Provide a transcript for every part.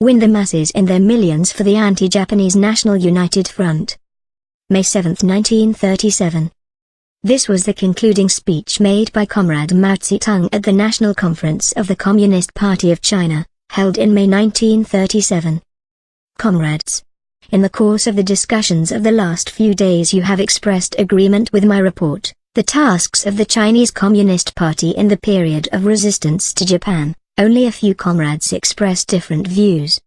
win the masses in their millions for the anti-Japanese National United Front. May 7, 1937. This was the concluding speech made by Comrade Mao Tse-Tung at the National Conference of the Communist Party of China, held in May 1937. Comrades, in the course of the discussions of the last few days you have expressed agreement with my report, The Tasks of the Chinese Communist Party in the Period of Resistance to Japan. Only a few comrades expressed different views.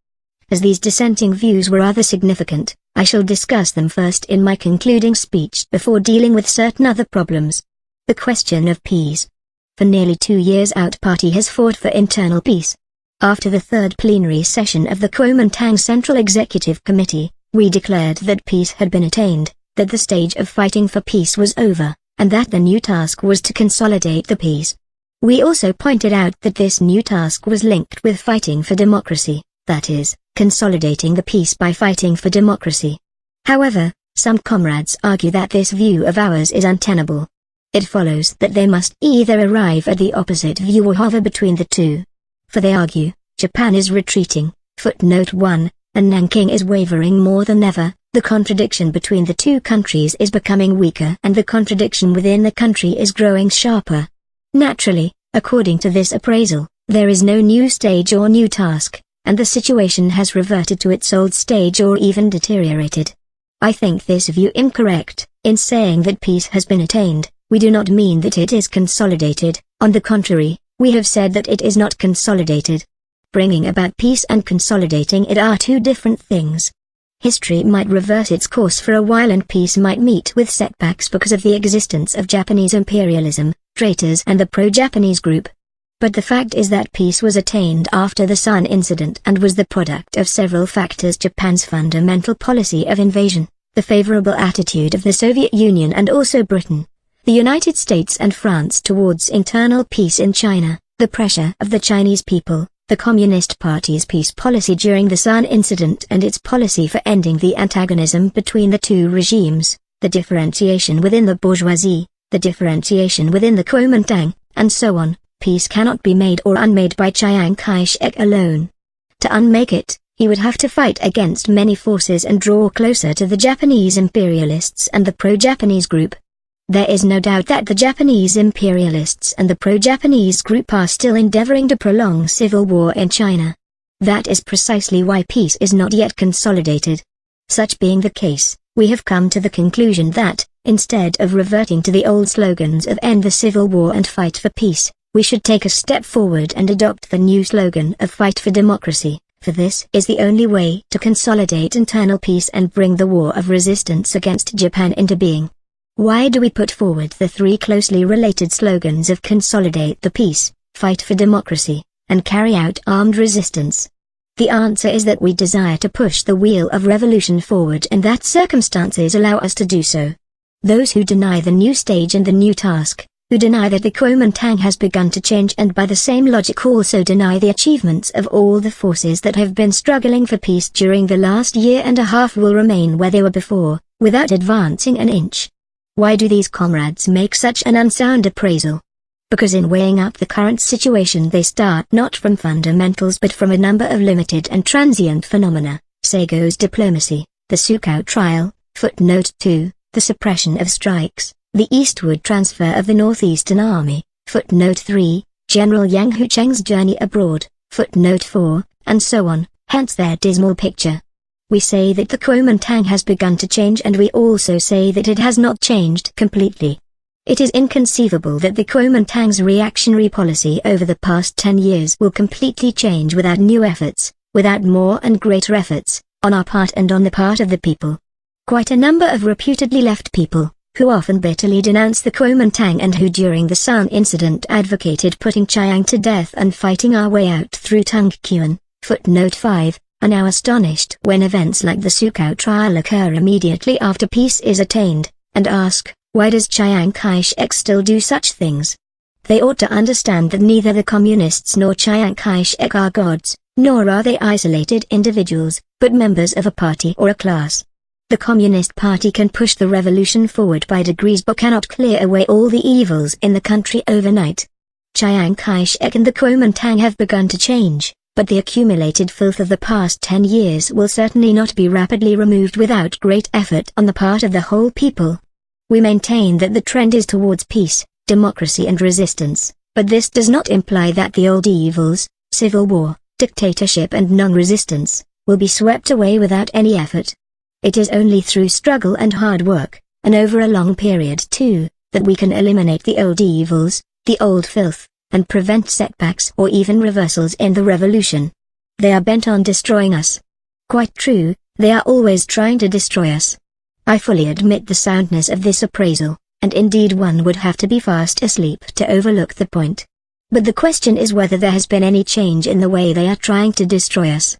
As these dissenting views were rather significant, I shall discuss them first in my concluding speech before dealing with certain other problems. The question of peace. For nearly 2 years our party has fought for internal peace. After the third plenary session of the Kuomintang Central Executive Committee, we declared that peace had been attained, that the stage of fighting for peace was over, and that the new task was to consolidate the peace. We also pointed out that this new task was linked with fighting for democracy, that is, consolidating the peace by fighting for democracy. However, some comrades argue that this view of ours is untenable. It follows that they must either arrive at the opposite view or hover between the two. For they argue, Japan is retreating, footnote 1, and Nanking is wavering more than ever, the contradiction between the two countries is becoming weaker and the contradiction within the country is growing sharper. Naturally, according to this appraisal, there is no new stage or new task, and the situation has reverted to its old stage or even deteriorated. I think this view incorrect. In saying that peace has been attained, we do not mean that it is consolidated. On the contrary, we have said that it is not consolidated. Bringing about peace and consolidating it are two different things. History might reverse its course for a while and peace might meet with setbacks because of the existence of Japanese imperialism, traitors and the pro-Japanese group. But the fact is that peace was attained after the Sun incident and was the product of several factors: Japan's fundamental policy of invasion, the favorable attitude of the Soviet Union and also Britain, the United States and France towards internal peace in China, the pressure of the Chinese people, the Communist Party's peace policy during the Sun incident and its policy for ending the antagonism between the two regimes, the differentiation within the bourgeoisie, the differentiation within the Kuomintang, and so on. Peace cannot be made or unmade by Chiang Kai-shek alone. To unmake it, he would have to fight against many forces and draw closer to the Japanese imperialists and the pro-Japanese group. There is no doubt that the Japanese imperialists and the pro-Japanese group are still endeavoring to prolong civil war in China. That is precisely why peace is not yet consolidated. Such being the case, we have come to the conclusion that, instead of reverting to the old slogans of end the civil war and fight for peace, we should take a step forward and adopt the new slogan of fight for democracy, for this is the only way to consolidate internal peace and bring the war of resistance against Japan into being. Why do we put forward the three closely related slogans of consolidate the peace, fight for democracy, and carry out armed resistance? The answer is that we desire to push the wheel of revolution forward and that circumstances allow us to do so. Those who deny the new stage and the new task, who deny that the Kuomintang has begun to change and by the same logic also deny the achievements of all the forces that have been struggling for peace during the last year and a half will remain where they were before, without advancing an inch. Why do these comrades make such an unsound appraisal? Because in weighing up the current situation they start not from fundamentals but from a number of limited and transient phenomena, Sago's diplomacy, the Sukhoi trial, footnote 2, the suppression of strikes, the eastward transfer of the Northeastern Army, footnote 3, General Yang Hucheng's journey abroad, footnote 4, and so on, hence their dismal picture. We say that the Kuomintang has begun to change and we also say that it has not changed completely. It is inconceivable that the Kuomintang's reactionary policy over the past 10 years will completely change without new efforts, without more and greater efforts, on our part and on the part of the people. Quite a number of reputedly left people, who often bitterly denounce the Kuomintang and who during the Sun incident advocated putting Chiang to death and fighting our way out through Tungkuan, footnote 5, are now astonished when events like the Sukhoi trial occur immediately after peace is attained, and ask, why does Chiang Kai-shek still do such things? They ought to understand that neither the communists nor Chiang Kai-shek are gods, nor are they isolated individuals, but members of a party or a class. The Communist Party can push the revolution forward by degrees but cannot clear away all the evils in the country overnight. Chiang Kai-shek and the Kuomintang have begun to change, but the accumulated filth of the past 10 years will certainly not be rapidly removed without great effort on the part of the whole people. We maintain that the trend is towards peace, democracy and resistance, but this does not imply that the old evils, civil war, dictatorship and non-resistance, will be swept away without any effort. It is only through struggle and hard work, and over a long period too, that we can eliminate the old evils, the old filth, and prevent setbacks or even reversals in the revolution. They are bent on destroying us. Quite true, they are always trying to destroy us. I fully admit the soundness of this appraisal, and indeed one would have to be fast asleep to overlook the point. But the question is whether there has been any change in the way they are trying to destroy us.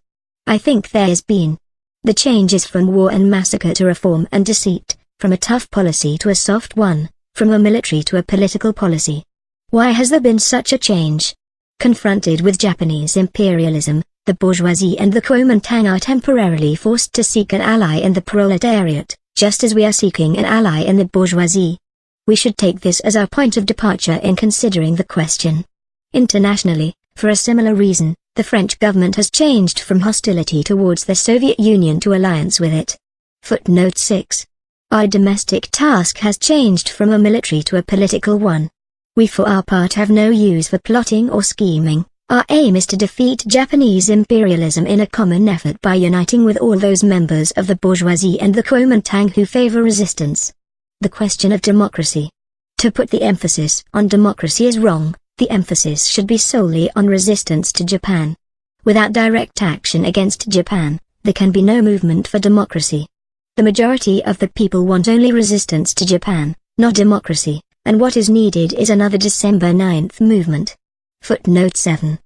I think there has been. The change is from war and massacre to reform and deceit, from a tough policy to a soft one, from a military to a political policy. Why has there been such a change? Confronted with Japanese imperialism, the bourgeoisie and the Kuomintang are temporarily forced to seek an ally in the proletariat, just as we are seeking an ally in the bourgeoisie. We should take this as our point of departure in considering the question. Internationally, for a similar reason, the French government has changed from hostility towards the Soviet Union to alliance with it. Footnote 6. Our domestic task has changed from a military to a political one. We for our part have no use for plotting or scheming. Our aim is to defeat Japanese imperialism in a common effort by uniting with all those members of the bourgeoisie and the Kuomintang who favor resistance. The question of democracy. To put the emphasis on democracy is wrong. The emphasis should be solely on resistance to Japan. Without direct action against Japan, there can be no movement for democracy. The majority of the people want only resistance to Japan, not democracy, and what is needed is another December 9th movement. Footnote 7.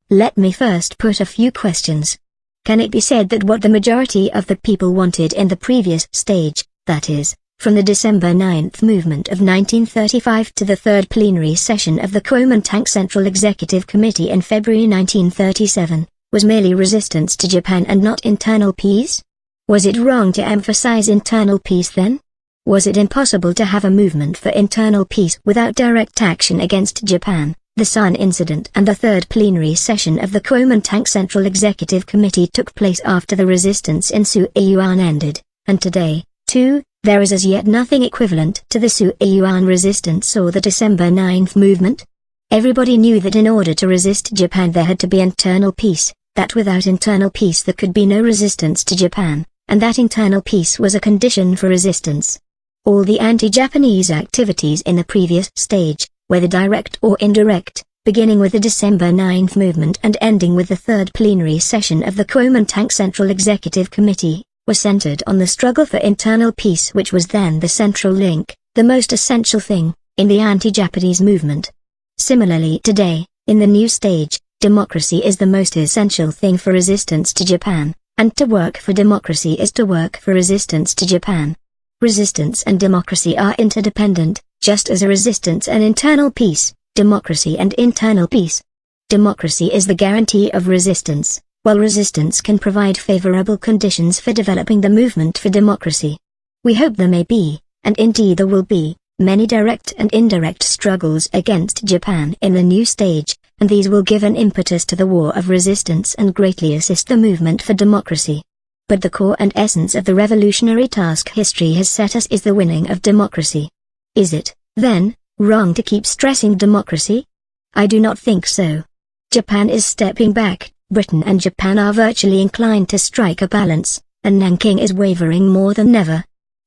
Let me first put a few questions. Can it be said that what the majority of the people wanted in the previous stage, that is, from the December 9th movement of 1935 to the third plenary session of the Kuomintang Central Executive Committee in February 1937, was merely resistance to Japan and not internal peace? Was it wrong to emphasize internal peace then? Was it impossible to have a movement for internal peace without direct action against Japan? The Sun incident and the third plenary session of the Kuomintang Central Executive Committee took place after the resistance in Tse-Tung ended, and today, too, there is as yet nothing equivalent to the Tse-Tung resistance or the December 9th movement. Everybody knew that in order to resist Japan there had to be internal peace, that without internal peace there could be no resistance to Japan, and that internal peace was a condition for resistance. All the anti-Japanese activities in the previous stage, whether direct or indirect, beginning with the December 9th movement and ending with the third plenary session of the Kuomintang Central Executive Committee, were centered on the struggle for internal peace, which was then the central link, the most essential thing, in the anti-Japanese movement. Similarly today, in the new stage, democracy is the most essential thing for resistance to Japan, and to work for democracy is to work for resistance to Japan. Resistance and democracy are interdependent, just as a resistance and internal peace, democracy and internal peace. Democracy is the guarantee of resistance, while resistance can provide favorable conditions for developing the movement for democracy. We hope there may be, and indeed there will be, many direct and indirect struggles against Japan in the new stage, and these will give an impetus to the war of resistance and greatly assist the movement for democracy. But the core and essence of the revolutionary task history has set us is the winning of democracy. Is it, then, wrong to keep stressing democracy? I do not think so. Japan is stepping back, Britain and Japan are virtually inclined to strike a balance, and Nanking is wavering more than ever.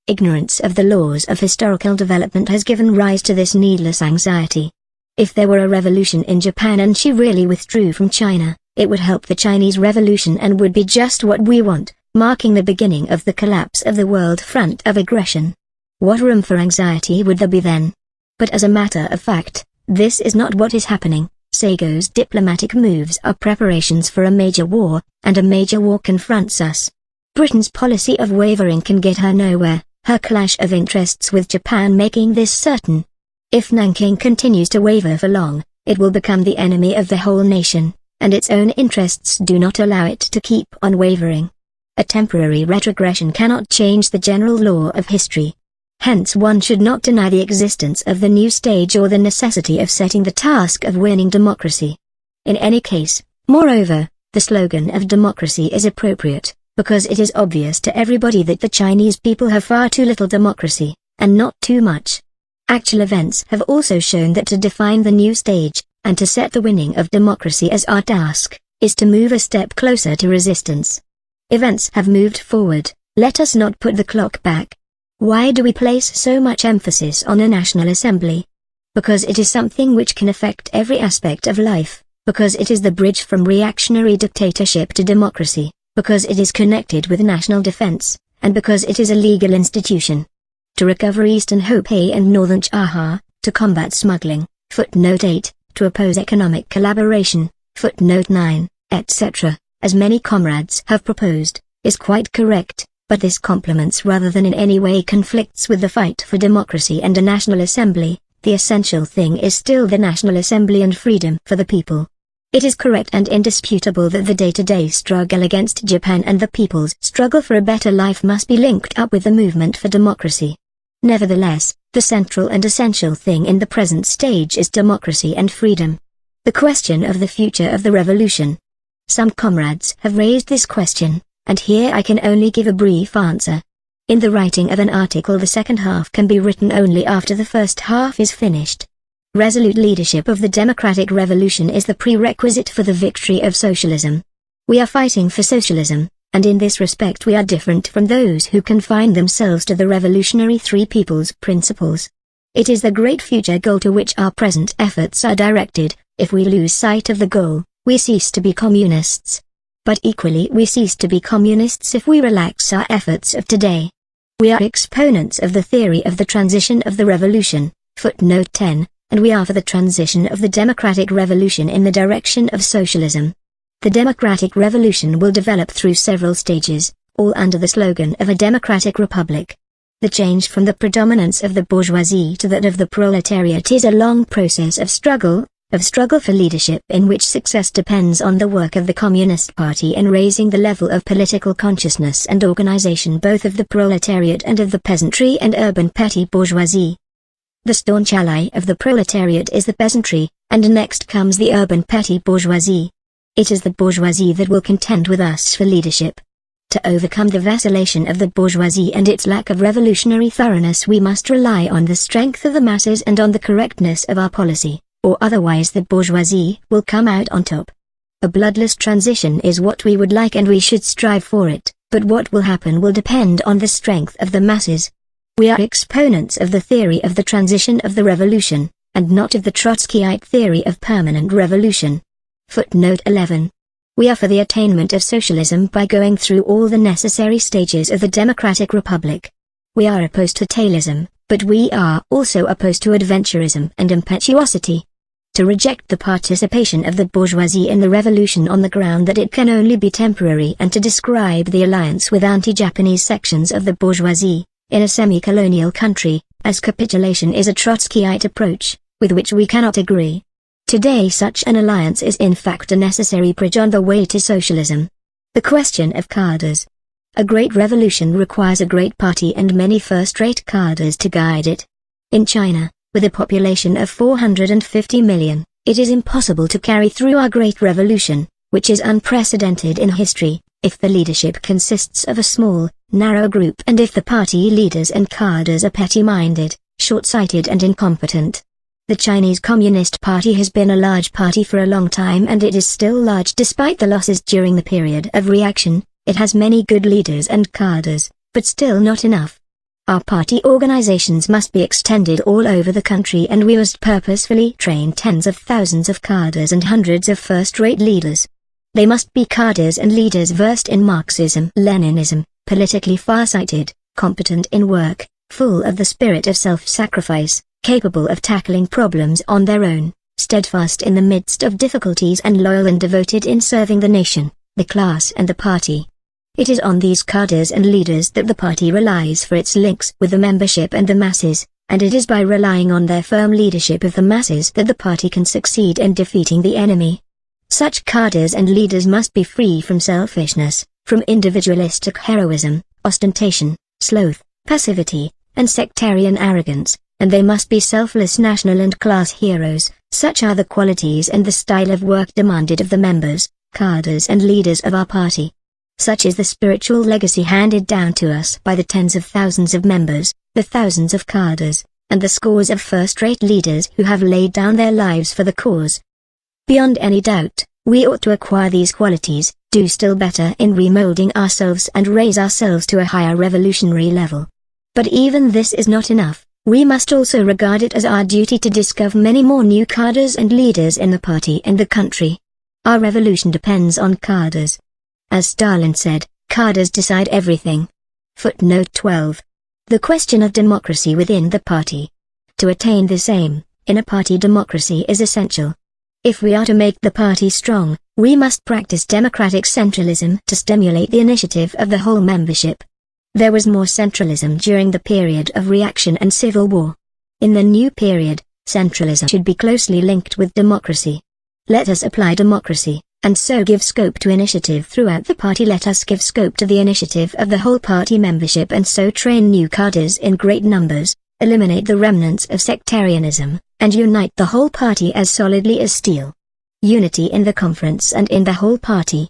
Ignorance of the laws of historical development has given rise to this needless anxiety. If there were a revolution in Japan and she really withdrew from China, it would help the Chinese Revolution and would be just what we want, marking the beginning of the collapse of the world front of aggression. What room for anxiety would there be then? But as a matter of fact, this is not what is happening. Sago's diplomatic moves are preparations for a major war, and a major war confronts us. Britain's policy of wavering can get her nowhere, her clash of interests with Japan making this certain. If Nanking continues to waver for long, it will become the enemy of the whole nation, and its own interests do not allow it to keep on wavering. A temporary retrogression cannot change the general law of history. Hence one should not deny the existence of the new stage or the necessity of setting the task of winning democracy. In any case, moreover, The slogan of democracy is appropriate, because it is obvious to everybody that the Chinese people have far too little democracy, and not too much. Actual events have also shown that to define the new stage, and to set the winning of democracy as our task, is to move a step closer to resistance. Events have moved forward, let us not put the clock back. Why do we place so much emphasis on a National Assembly? Because it is something which can affect every aspect of life, because it is the bridge from reactionary dictatorship to democracy, because it is connected with national defense, and because it is a legal institution. To recover Eastern Hope and Northern Chaha, to combat smuggling, footnote 8, to oppose economic collaboration, footnote 9, etc., as many comrades have proposed, is quite correct, but this complements rather than in any way conflicts with the fight for democracy and a National Assembly. The essential thing is still the National Assembly and freedom for the people. It is correct and indisputable that the day-to-day struggle against Japan and the people's struggle for a better life must be linked up with the movement for democracy. Nevertheless, the central and essential thing in the present stage is democracy and freedom. The question of the future of the revolution. Some comrades have raised this question, and here I can only give a brief answer. In the writing of an article, the second half can be written only after the first half is finished. Resolute leadership of the democratic revolution is the prerequisite for the victory of socialism. We are fighting for socialism, and in this respect we are different from those who confine themselves to the revolutionary three people's principles. It is the great future goal to which our present efforts are directed. If we lose sight of the goal, we cease to be communists. But equally we cease to be communists if we relax our efforts of today. We are exponents of the theory of the transition of the revolution, footnote 10, and we are for the transition of the democratic revolution in the direction of socialism. The democratic revolution will develop through several stages, all under the slogan of a democratic republic. The change from the predominance of the bourgeoisie to that of the proletariat is a long process of struggle for leadership in which success depends on the work of the Communist Party in raising the level of political consciousness and organization both of the proletariat and of the peasantry and urban petty bourgeoisie. The staunch ally of the proletariat is the peasantry, and next comes the urban petty bourgeoisie. It is the bourgeoisie that will contend with us for leadership. To overcome the vacillation of the bourgeoisie and its lack of revolutionary thoroughness, we must rely on the strength of the masses and on the correctness of our policy, or otherwise the bourgeoisie will come out on top. A bloodless transition is what we would like and we should strive for it, but what will happen will depend on the strength of the masses. We are exponents of the theory of the transition of the revolution, and not of the Trotskyite theory of permanent revolution. Footnote 11. We are for the attainment of socialism by going through all the necessary stages of the democratic republic. We are opposed to tailism, but we are also opposed to adventurism and impetuosity. To reject the participation of the bourgeoisie in the revolution on the ground that it can only be temporary, and to describe the alliance with anti-Japanese sections of the bourgeoisie, in a semi-colonial country, as capitulation is a Trotskyite approach, with which we cannot agree. Today such an alliance is in fact a necessary bridge on the way to socialism. The question of cadres. A great revolution requires a great party and many first-rate cadres to guide it. In China, with a population of 450 million, it is impossible to carry through our great revolution, which is unprecedented in history, if the leadership consists of a small, narrow group and if the party leaders and cadres are petty-minded, short-sighted and incompetent. The Chinese Communist Party has been a large party for a long time and it is still large despite the losses during the period of reaction. It has many good leaders and cadres, but still not enough. Our party organizations must be extended all over the country and we must purposefully train tens of thousands of cadres and hundreds of first-rate leaders. They must be cadres and leaders versed in Marxism-Leninism, politically far-sighted, competent in work, full of the spirit of self-sacrifice, capable of tackling problems on their own, steadfast in the midst of difficulties and loyal and devoted in serving the nation, the class and the party. It is on these cadres and leaders that the party relies for its links with the membership and the masses, and it is by relying on their firm leadership of the masses that the party can succeed in defeating the enemy. Such cadres and leaders must be free from selfishness, from individualistic heroism, ostentation, sloth, passivity, and sectarian arrogance, and they must be selfless national and class heroes. Such are the qualities and the style of work demanded of the members. cadres and leaders of our party. Such is the spiritual legacy handed down to us by the tens of thousands of members, the thousands of cadres, and the scores of first-rate leaders who have laid down their lives for the cause. Beyond any doubt, we ought to acquire these qualities, do still better in remolding ourselves and raise ourselves to a higher revolutionary level. But even this is not enough. We must also regard it as our duty to discover many more new cadres and leaders in the party and the country. Our revolution depends on cadres. As Stalin said, cadres decide everything. Footnote 12. The question of democracy within the party. To attain this aim, in a party democracy is essential. If we are to make the party strong, we must practice democratic centralism to stimulate the initiative of the whole membership. There was more centralism during the period of reaction and civil war. In the new period, centralism should be closely linked with democracy. Let us apply democracy, and so give scope to initiative throughout the party. Let us give scope to the initiative of the whole party membership and so train new cadres in great numbers, eliminate the remnants of sectarianism, and unite the whole party as solidly as steel. Unity in the conference and in the whole party.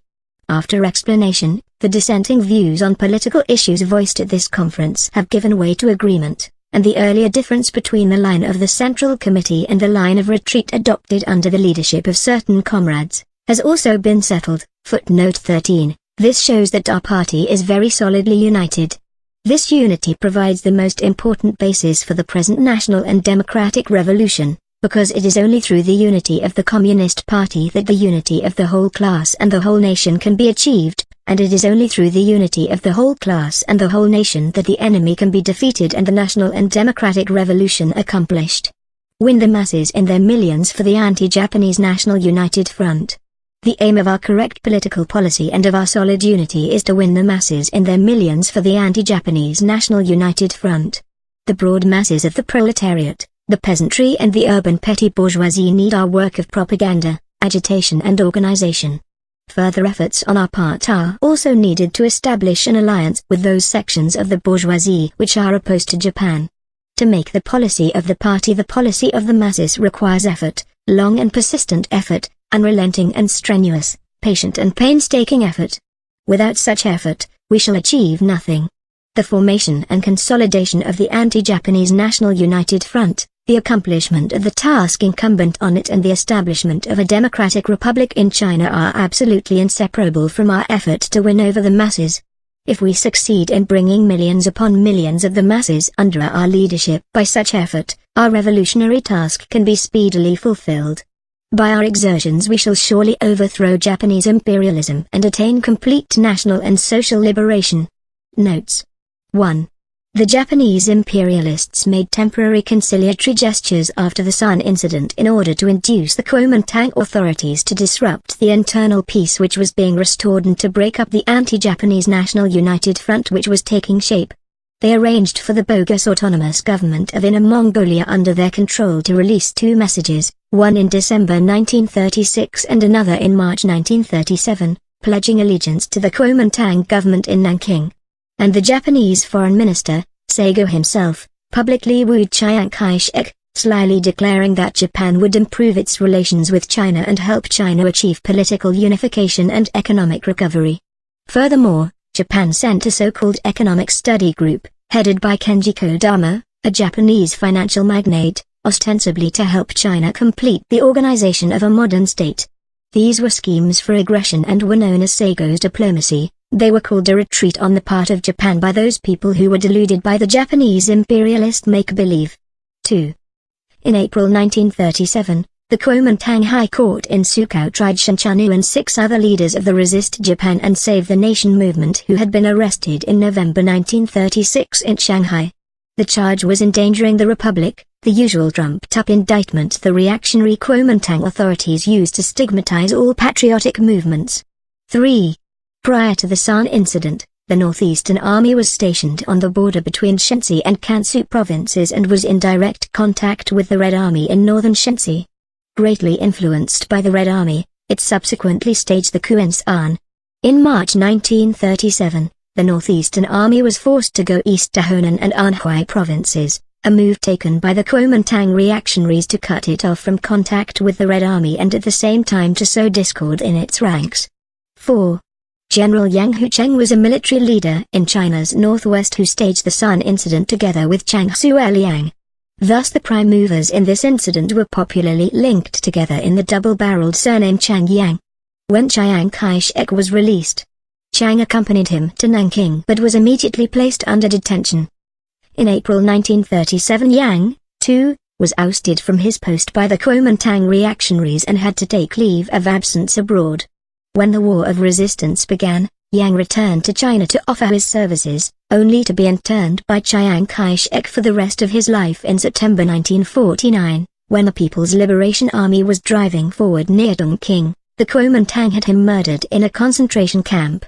After explanation, the dissenting views on political issues voiced at this conference have given way to agreement, and the earlier difference between the line of the Central Committee and the line of retreat adopted under the leadership of certain comrades, has also been settled. Footnote 13. This shows that our party is very solidly united. This unity provides the most important basis for the present national and democratic revolution, because it is only through the unity of the Communist Party that the unity of the whole class and the whole nation can be achieved, and it is only through the unity of the whole class and the whole nation that the enemy can be defeated and the national and democratic revolution accomplished. Win the masses in their millions for the anti-Japanese National United Front. The aim of our correct political policy and of our solid unity is to win the masses in their millions for the anti-Japanese National United Front. The broad masses of the proletariat, the peasantry and the urban petty bourgeoisie need our work of propaganda, agitation and organization. Further efforts on our part are also needed to establish an alliance with those sections of the bourgeoisie which are opposed to Japan. To make the policy of the party the policy of the masses requires effort, long and persistent effort, unrelenting and strenuous, patient and painstaking effort. Without such effort, we shall achieve nothing. The formation and consolidation of the anti-Japanese National United Front, the accomplishment of the task incumbent on it and the establishment of a democratic republic in China are absolutely inseparable from our effort to win over the masses. If we succeed in bringing millions upon millions of the masses under our leadership by such effort, our revolutionary task can be speedily fulfilled. By our exertions we shall surely overthrow Japanese imperialism and attain complete national and social liberation. Notes. 1. The Japanese imperialists made temporary conciliatory gestures after the Sun incident in order to induce the Kuomintang authorities to disrupt the internal peace which was being restored and to break up the anti-Japanese National United Front which was taking shape. They arranged for the bogus autonomous government of Inner Mongolia under their control to release two messages, one in December 1936 and another in March 1937, pledging allegiance to the Kuomintang government in Nanking. And the Japanese foreign minister, Saigo himself, publicly wooed Chiang Kai-shek, slyly declaring that Japan would improve its relations with China and help China achieve political unification and economic recovery. Furthermore, Japan sent a so-called economic study group, headed by Kenji Kodama, a Japanese financial magnate, ostensibly to help China complete the organization of a modern state. These were schemes for aggression and were known as Saigo's diplomacy. They were called a retreat on the part of Japan by those people who were deluded by the Japanese imperialist make-believe. 2. In April 1937, the Kuomintang High Court in Sukou tried Shinchanu and 6 other leaders of the Resist Japan and Save the Nation movement who had been arrested in November 1936 in Shanghai. The charge was endangering the Republic, the usual trumped-up indictment the reactionary Kuomintang authorities used to stigmatize all patriotic movements. 3. Prior to the San incident, the Northeastern Army was stationed on the border between Shensi and Kansu provinces and was in direct contact with the Red Army in northern Shensi. Greatly influenced by the Red Army, it subsequently staged the coup in San. In March 1937, the Northeastern Army was forced to go east to Honan and Anhui provinces, a move taken by the Kuomintang reactionaries to cut it off from contact with the Red Army and at the same time to sow discord in its ranks. 4. General Yang Hucheng was a military leader in China's northwest who staged the Sun incident together with Chang Hsueliang. Thus the prime movers in this incident were popularly linked together in the double-barreled surname Chang Yang. When Chiang Kai-shek was released, Chang accompanied him to Nanking but was immediately placed under detention. In April 1937 Yang, too, was ousted from his post by the Kuomintang reactionaries and had to take leave of absence abroad. When the War of Resistance began, Yang returned to China to offer his services, only to be interned by Chiang Kai-shek for the rest of his life in September 1949, when the People's Liberation Army was driving forward near Dongqing. The Kuomintang had him murdered in a concentration camp.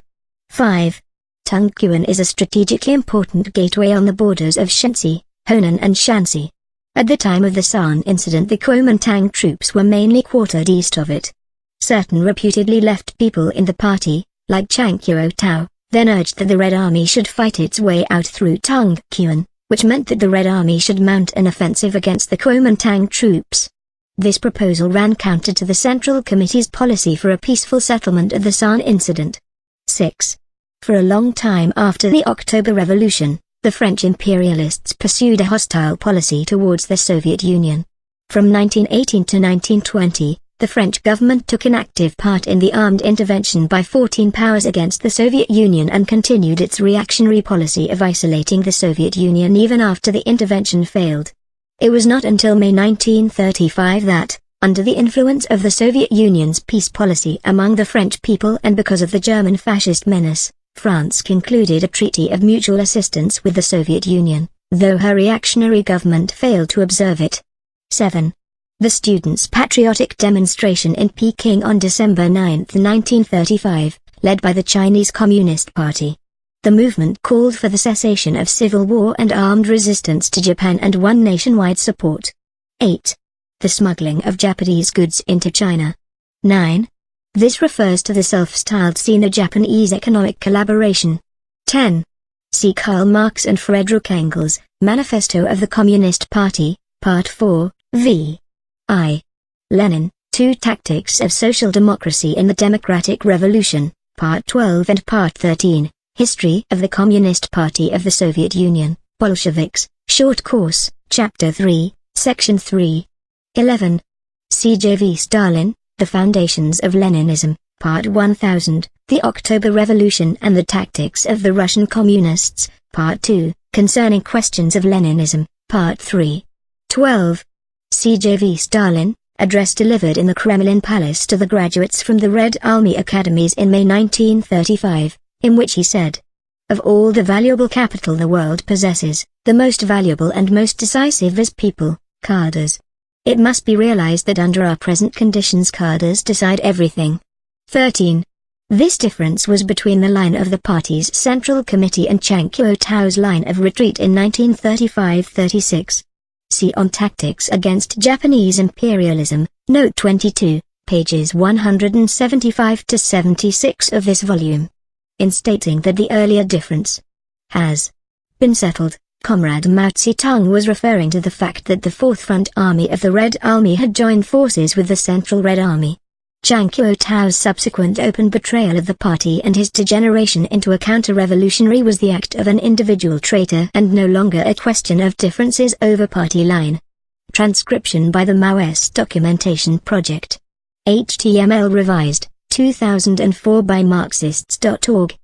5. Tongquan is a strategically important gateway on the borders of Shenxi, Honan and Shanxi. At the time of the San incident the Kuomintang troops were mainly quartered east of it. Certain reputedly left people in the party, like Chang Kuo-tao, then urged that the Red Army should fight its way out through Tongquan, which meant that the Red Army should mount an offensive against the Kuomintang troops. This proposal ran counter to the Central Committee's policy for a peaceful settlement of the San incident. 6. For a long time after the October Revolution, the French imperialists pursued a hostile policy towards the Soviet Union. From 1918 to 1920, the French government took an active part in the armed intervention by 14 powers against the Soviet Union and continued its reactionary policy of isolating the Soviet Union even after the intervention failed. It was not until May 1935 that, under the influence of the Soviet Union's peace policy among the French people and because of the German fascist menace, France concluded a treaty of mutual assistance with the Soviet Union, though her reactionary government failed to observe it. 7. The students' patriotic demonstration in Peking on December 9, 1935, led by the Chinese Communist Party. The movement called for the cessation of civil war and armed resistance to Japan and won nationwide support. 8. The smuggling of Japanese goods into China. 9. This refers to the self-styled Sino-Japanese economic collaboration. 10. See Karl Marx and Friedrich Engels, Manifesto of the Communist Party, Part 4, v. I. Lenin, Two Tactics of Social Democracy in the Democratic Revolution, Part 12 and Part 13, History of the Communist Party of the Soviet Union, Bolsheviks, Short Course, Chapter 3, Section 3. 11. C.J.V. Stalin, The Foundations of Leninism, Part 1000, The October Revolution and the Tactics of the Russian Communists, Part 2, Concerning Questions of Leninism, Part 3. 12. C.J.V. Stalin, Address delivered in the Kremlin Palace to the graduates from the Red Army academies in May 1935, in which he said, "Of all the valuable capital the world possesses, the most valuable and most decisive is people, cadres. It must be realized that under our present conditions cadres decide everything." 13. This difference was between the line of the party's Central Committee and Chang Kuo-tao's line of retreat in 1935-36. See on Tactics Against Japanese Imperialism, Note 22, pages 175-76 of this volume. In stating that the earlier difference has been settled, Comrade Mao Tse-Tung was referring to the fact that the Fourth Front Army of the Red Army had joined forces with the Central Red Army. Chang Kuo-tao's subsequent open betrayal of the party and his degeneration into a counter-revolutionary was the act of an individual traitor and no longer a question of differences over party line. Transcription by the Maoist Documentation Project. HTML revised, 2004 by Marxists.org.